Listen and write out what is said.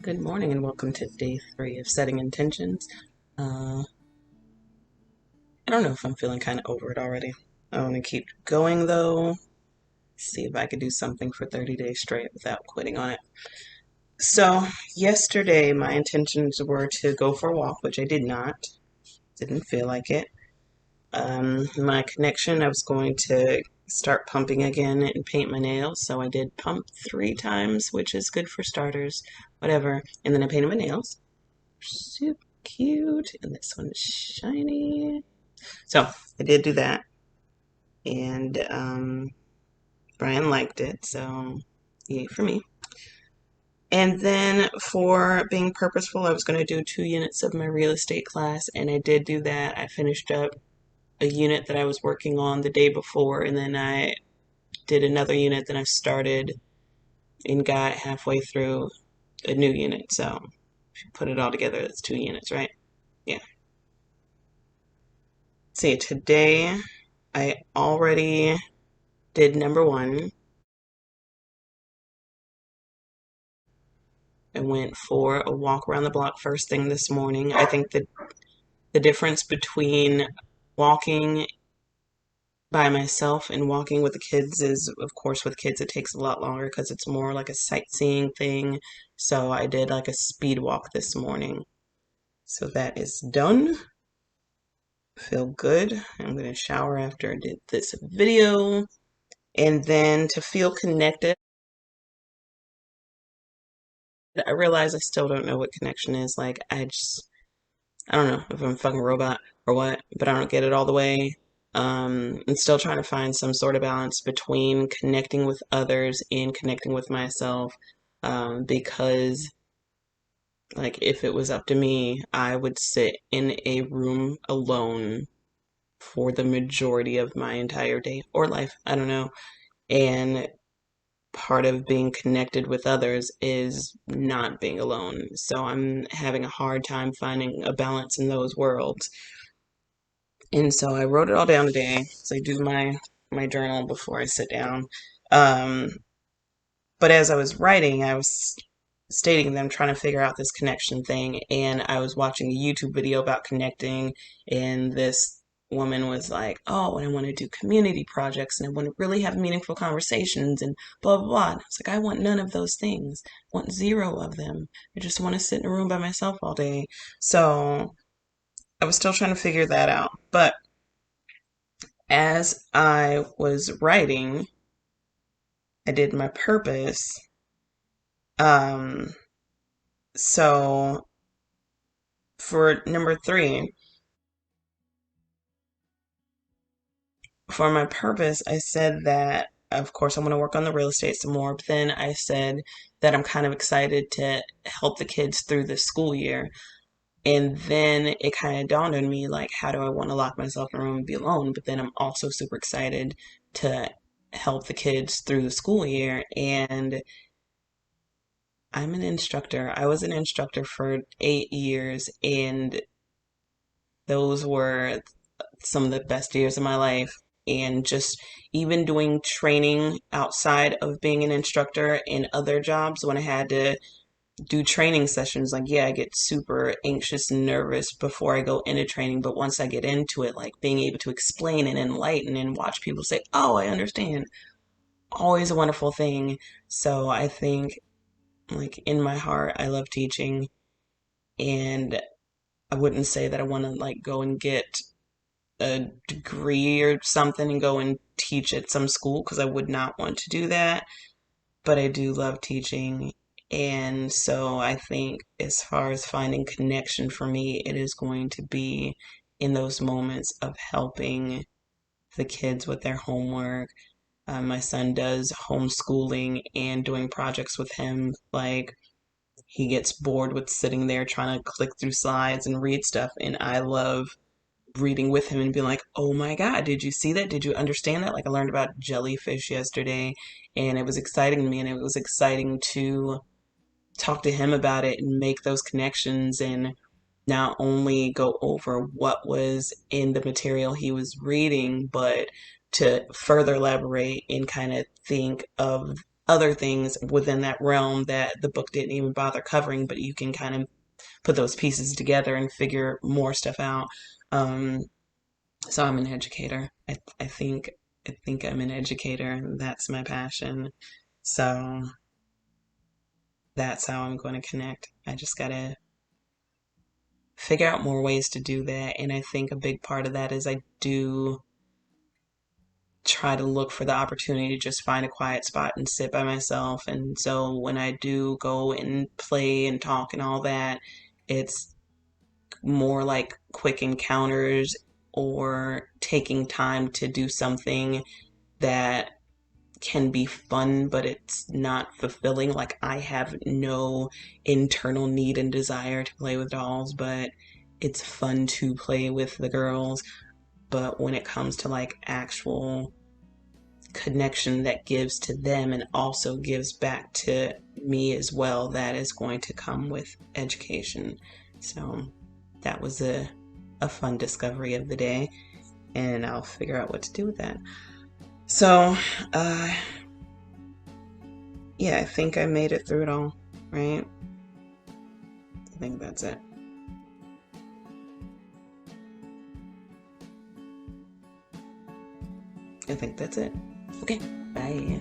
Good morning and welcome to day 3 of setting intentions. I don't know if I'm feeling kind of over it already. I want to keep going though, see if I could do something for 30 days straight without quitting on it. So, yesterday my intentions were to go for a walk, which I did not. Didn't feel like it. My connection, I was going to start pumping again and paint my nails, so I did pump 3 times, which is good for starters, whatever. And then I painted my nails. Super cute. And this one's shiny. So I did do that. And Brian liked it. So yay for me. And then for being purposeful, I was going to do 2 units of my real estate class. And I did do that. I finished up a unit that I was working on the day before. And then I did another unit. Then I started and got halfway through a new unit. So if you put it all together, it's 2 units, right? Yeah. See, today I already did number 1. I went for a walk around the block first thing this morning. I think that the difference between walking by myself and walking with the kids is, of course, with kids it takes a lot longer because it's more like a sightseeing thing. So I did like a speed walk this morning. So that is done. Feel good. I'm going to shower after I did this video. And then to feel connected, I realize I still don't know what connection is. Like, I don't know if I'm a fucking robot or what, but I don't get it all the way. I'm still trying to find some sort of balance between connecting with others and connecting with myself. Because, like, if it was up to me, I would sit in a room alone for the majority of my entire day or life. I don't know. And part of being connected with others is not being alone. So I'm having a hard time finding a balance in those worlds. And so I wrote it all down today. So I do my journal before I sit down. Um, but as I was writing, I was stating that I'm trying to figure out this connection thing, and I was watching a YouTube video about connecting, and this woman was like, "Oh, and I want to do community projects, and I want to really have meaningful conversations, and blah blah blah." And I was like, "I want none of those things. I want 0 of them. I just want to sit in a room by myself all day." So I was still trying to figure that out, but as I was writing, I did my purpose. Um, so for number 3, for my purpose, I said that, of course, I'm going to work on the real estate some more, but then I said that I'm kind of excited to help the kids through the school year. And then it kind of dawned on me, like, how do I want to lock myself in a room and be alone? But then I'm also super excited to help the kids through the school year. And I'm an instructor. I was an instructor for 8 years, and those were some of the best years of my life. And just even doing training outside of being an instructor in other jobs, when I had to do training sessions, like, yeah, I get super anxious and nervous before I go into training, but once I get into it, like being able to explain and enlighten and watch people say, "Oh, I understand," always a wonderful thing. So I think, like, in my heart, I love teaching, and I wouldn't say that I want to, like, go and get a degree or something and go and teach at some school, because I would not want to do that. But I do love teaching. And so I think as far as finding connection for me, it is going to be in those moments of helping the kids with their homework. My son does homeschooling, and doing projects with him, like, he gets bored with sitting there trying to click through slides and read stuff. And I love reading with him and being like, "Oh my God, did you see that? Did you understand that?" Like, I learned about jellyfish yesterday, and it was exciting to me, and it was exciting to talk to him about it and make those connections, and not only go over what was in the material he was reading, but to further elaborate and kind of think of other things within that realm that the book didn't even bother covering, but you can kind of put those pieces together and figure more stuff out. Um, so I'm an educator. I think I'm an educator, and that's my passion. So that's how I'm going to connect. I just gotta figure out more ways to do that. And I think a big part of that is I do try to look for the opportunity to just find a quiet spot and sit by myself. And so when I do go and play and talk and all that, it's more like quick encounters or taking time to do something that can be fun, but it's not fulfilling. Like, I have no internal need and desire to play with dolls, but it's fun to play with the girls. But when it comes to like actual connection that gives to them and also gives back to me as well, that is going to come with education. So that was a fun discovery of the day, and I'll figure out what to do with that. So, uh, yeah, I think I made it through it all, right? I think that's it. I think that's it. Okay, bye.